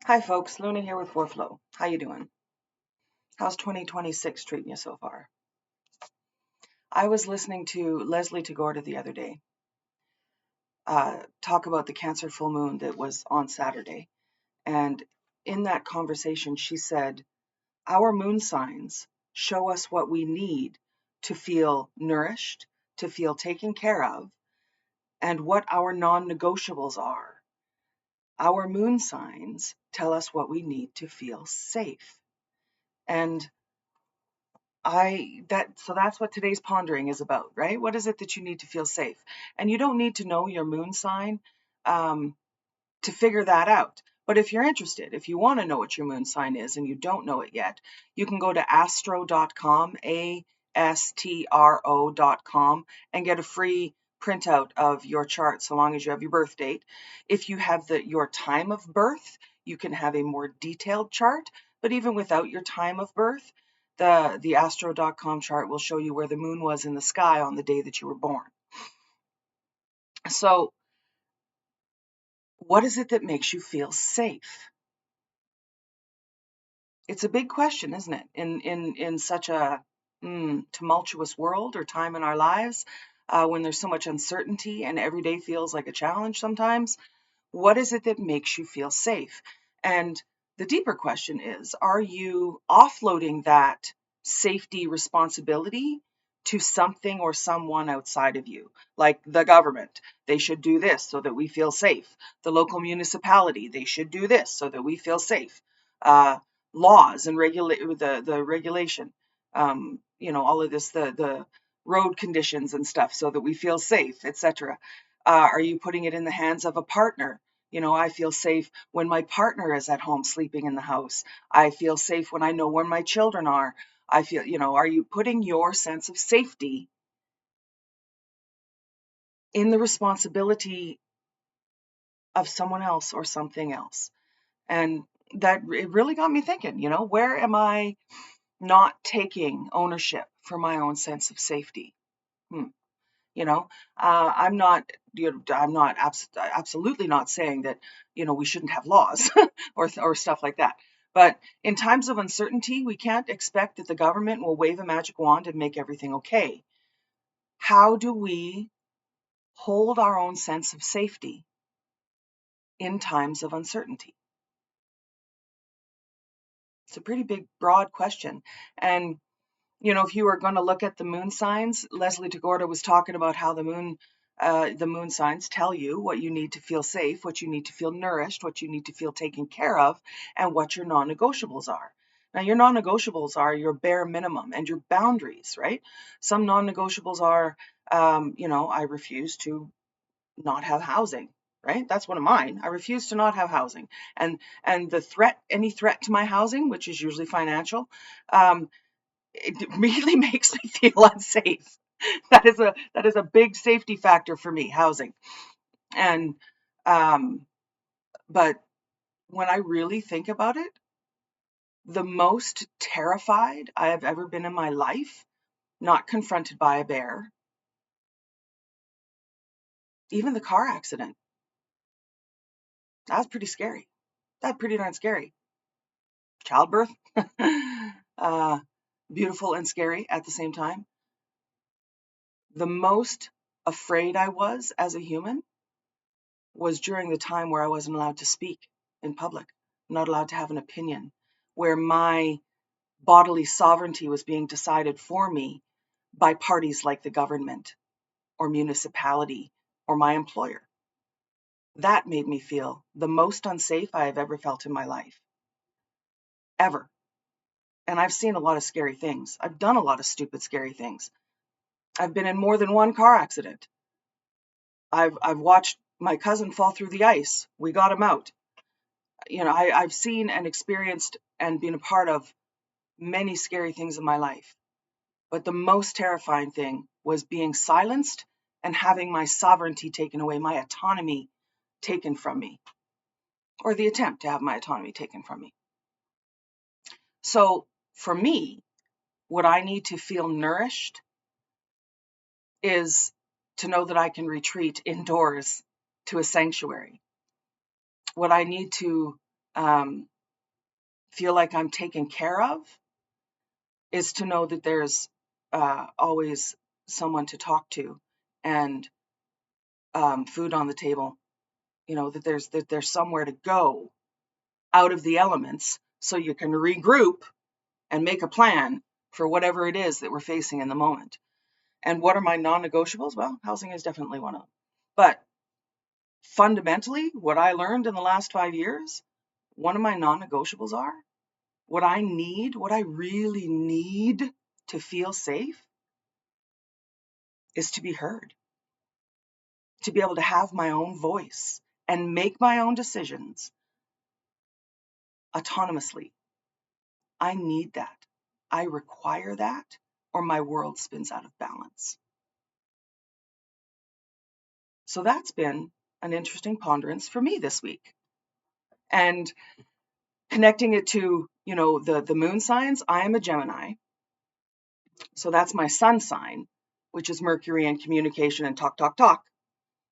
Hi folks, Luna here with Warflow. How you doing? How's 2026 treating you so far? I was listening to Leslie Tagorda the other day talk about the Cancer full moon that was on Saturday. And in that conversation, she said, our moon signs show us what we need to feel nourished, to feel taken care of, and what our non-negotiables are. Our moon signs tell us what we need to feel safe. And so that's what today's pondering is about, right? What is it that you need to feel safe? And you don't need to know your moon sign um, to figure that out. But if you're interested, if you want to know what your moon sign is and you don't know it yet, you can go to astro.com, astro.com, and get a free printout of your chart so long as you have your birth date. If you have your time of birth, you can have a more detailed chart. But even without your time of birth, the astro.com chart will show you where the moon was in the sky on the day that you were born. So, what is it that makes you feel safe? It's a big question, isn't it? In such a tumultuous world or time in our lives, when there's so much uncertainty and every day feels like a challenge sometimes, what is it that makes you feel safe? And the deeper question is, are you offloading that safety responsibility to something or someone outside of you? Like the government, they should do this so that we feel safe. The local municipality, they should do this so that we feel safe. Uh, Laws and the regulation, all of this, the road conditions and stuff so that we feel safe, etc. Are you putting it in the hands of a partner? I feel safe when my partner is at home sleeping in the house. I feel safe when I know where my children are. I feel, are you putting your sense of safety in the responsibility of someone else or something else? And that it really got me thinking, where am I not taking ownership for my own sense of safety? Hmm. I'm not, absolutely not saying that, we shouldn't have laws or stuff like that. But in times of uncertainty, we can't expect that the government will wave a magic wand and make everything okay. How do we hold our own sense of safety in times of uncertainty? It's a pretty big, broad question. And if you were going to look at the moon signs, Leslie Tagorda was talking about how the moon signs tell you what you need to feel safe, what you need to feel nourished, what you need to feel taken care of, and what your non-negotiables are. Now, your non-negotiables are your bare minimum and your boundaries, right? Some non-negotiables are, I refuse to not have housing, right? That's one of mine. I refuse to not have housing, and any threat to my housing, which is usually financial, it really makes me feel unsafe. That is a big safety factor for me, housing. And um, but when I really think about it, the most terrified I have ever been in my life, not confronted by a bear, even the car accident, that was pretty scary. That's pretty darn scary. Childbirth, uh, beautiful and scary at the same time. The most afraid I was as a human was during the time where I wasn't allowed to speak in public, not allowed to have an opinion, where my bodily sovereignty was being decided for me by parties like the government or municipality or my employer. That made me feel the most unsafe I have ever felt in my life, ever. And I've seen a lot of scary things. I've done a lot of stupid, scary things. I've been in more than one car accident. I've watched my cousin fall through the ice. We got him out. I've seen and experienced and been a part of many scary things in my life. But the most terrifying thing was being silenced and having my sovereignty taken away, my autonomy taken from me, or the attempt to have my autonomy taken from me. So for me, what I need to feel nourished is to know that I can retreat indoors to a sanctuary. What I need to um, feel like I'm taken care of, is to know that there's always someone to talk to, and food on the table. That there's somewhere to go out of the elements so you can regroup and make a plan for whatever it is that we're facing in the moment. And what are my non-negotiables? Well, housing is definitely one of them. But fundamentally, what I learned in the last 5 years, one of my non-negotiables are what I need, what I really need to feel safe is to be heard, to be able to have my own voice and make my own decisions autonomously. I need that. I require that, or my world spins out of balance. So that's been an interesting ponderance for me this week. And connecting it to, the moon signs, I am a Gemini. So that's my sun sign, which is Mercury and communication and talk, talk, talk.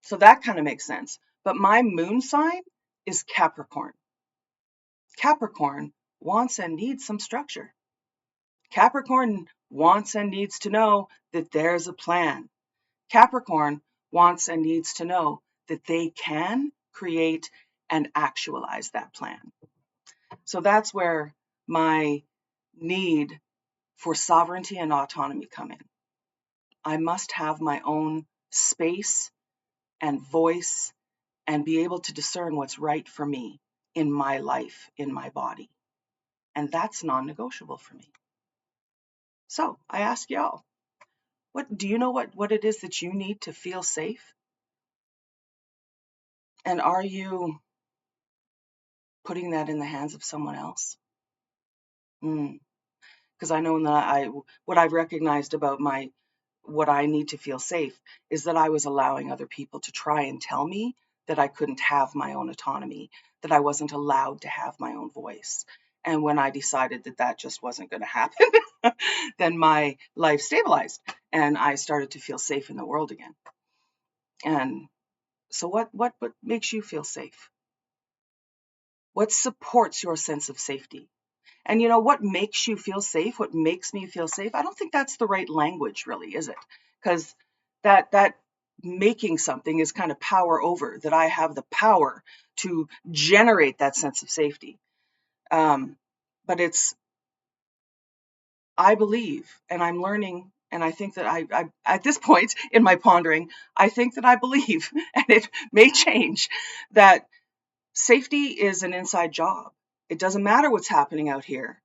So that kind of makes sense. But my moon sign is Capricorn. Capricorn wants and needs some structure. Capricorn wants and needs to know that there's a plan. Capricorn wants and needs to know that they can create and actualize that plan. So that's where my need for sovereignty and autonomy come in. I must have my own space and voice and be able to discern what's right for me in my life, in my body. And that's non-negotiable for me. So I ask y'all, what do you know what it is that you need to feel safe? And are you putting that in the hands of someone else? Because I know that what I've recognized about what I need to feel safe is that I was allowing other people to try and tell me that I couldn't have my own autonomy, that I wasn't allowed to have my own voice. And when I decided that that just wasn't going to happen, then my life stabilized and I started to feel safe in the world again. And so what makes you feel safe? What supports your sense of safety? And what makes you feel safe, what makes me feel safe, I don't think that's the right language, really, is it? Because that making something is kind of power over, that I have the power to generate that sense of safety. But I believe, and I'm learning, and I think that I at this point in my pondering, I think that I believe, and it may change, that safety is an inside job. It doesn't matter what's happening out here.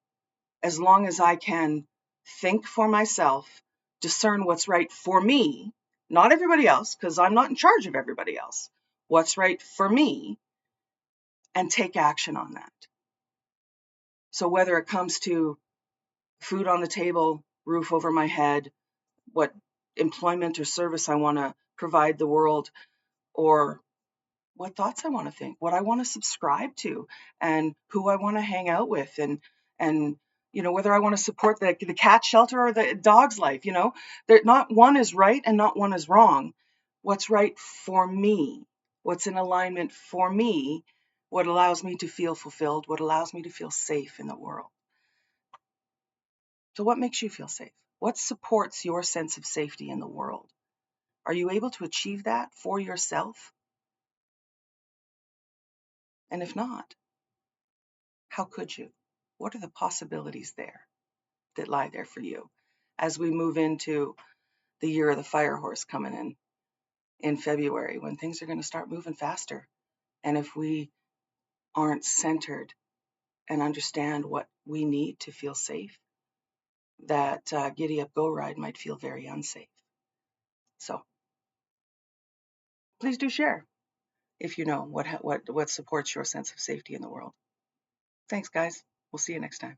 As long as I can think for myself, discern what's right for me, not everybody else, because I'm not in charge of everybody else, what's right for me, and take action on that. So whether it comes to food on the table, roof over my head, what employment or service I want to provide the world, or what thoughts I want to think, what I want to subscribe to, and who I want to hang out with, and whether I want to support the cat shelter or the dog's life. Not one is right and not one is wrong. What's right for me? What's in alignment for me? What allows me to feel fulfilled? What allows me to feel safe in the world? So what makes you feel safe? What supports your sense of safety in the world? Are you able to achieve that for yourself? And if not, how could you? What are the possibilities there that lie there for you as we move into the year of the fire horse coming in February, when things are going to start moving faster? And if we aren't centered and understand what we need to feel safe, that giddy up go ride might feel very unsafe. So please do share if you know what supports your sense of safety in the world. Thanks, guys. We'll see you next time.